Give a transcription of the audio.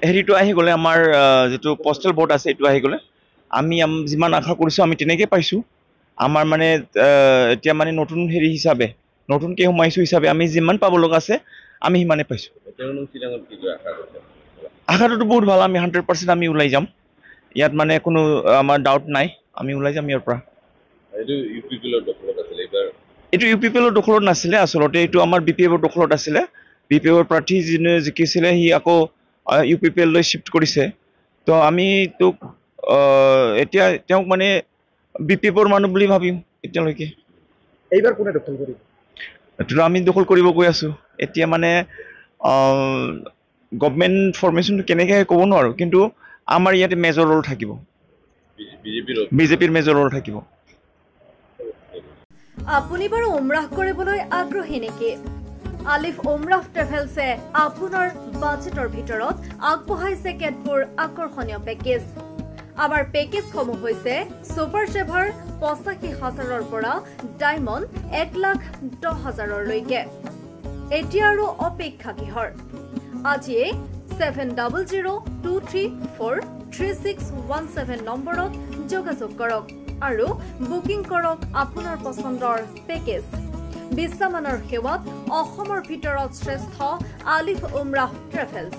হেৰিটো আহি গ'লে আমাৰ যিটো পষ্টেল ভোট আছে এইটো আহি গ'লে আমি যিমান আশা কৰিছোঁ আমি তেনেকৈ পাইছোঁ আমাৰ মানে এতিয়া মানে নতুন হেৰি হিচাপে নতুনকৈ সোমাইছোঁ হিচাপে আমি যিমান পাব লগা আছে আমি সিমানে পাইছোঁ আশাটোতো বহুত ভাল আমি 100% আমি ওলাই যাম ইয়াত মানে কোনো আমাৰ ডাউট নাই আমি ওলাই যাম ইয়াৰ পৰা এইটো ইউ পি পি এলৰ দখলত নাছিলে আচলতে এইটো আমাৰ বি পি এফৰ দখলত আছিলে বি পি এফৰ প্ৰাৰ্থী যিনে জিকিছিলে সি আকৌ ইউ পি পি এললৈ শ্বিফ্ট কৰিছে তো আমি তোক এতিয়া তেওঁক মানে বি পি এফৰ মানুহ বুলি ভাবিম এতিয়ালৈকে এইবাৰ কোনে দখল কৰিব এইটো আমি দখল কৰিব গৈ আছোঁ এতিয়া মানে গভমেণ্ট ফৰ্মেশ্যনটো কেনেকৈ ক'ব নোৱাৰোঁ কিন্তু আমাৰ ইয়াতে মেজৰ ৰোল থাকিব বিজেপিৰ মেজৰ ৰোল থাকিব আপুনি বাৰু উমৰাহ কৰিবলৈ আগ্ৰহী নেকি আলিফ উমৰাহ ট্ৰেভেলছে আপোনাৰ বাজেটৰ ভিতৰত আগবঢ়াইছে কেতবোৰ আকৰ্ষণীয় পেকেজ আমাৰ পেকেজসমূহ হৈছে ছুপাৰ চেভাৰ ৮৫,০০০ৰ পৰা ডায়মণ্ড ১,১০,০০০লৈকে এতিয়া আৰু অপেক্ষা কিহৰ আজিয়ে 7002343617 নম্বৰত যোগাযোগ কৰক আৰু বুকিং কৰক আপোনাৰ পছন্দৰ পেকেজ বিশ্বমানৰ সেৱাত অসমৰ ভিতৰত শ্ৰেষ্ঠ আলিফ উমৰাহ ট্ৰেভেলছ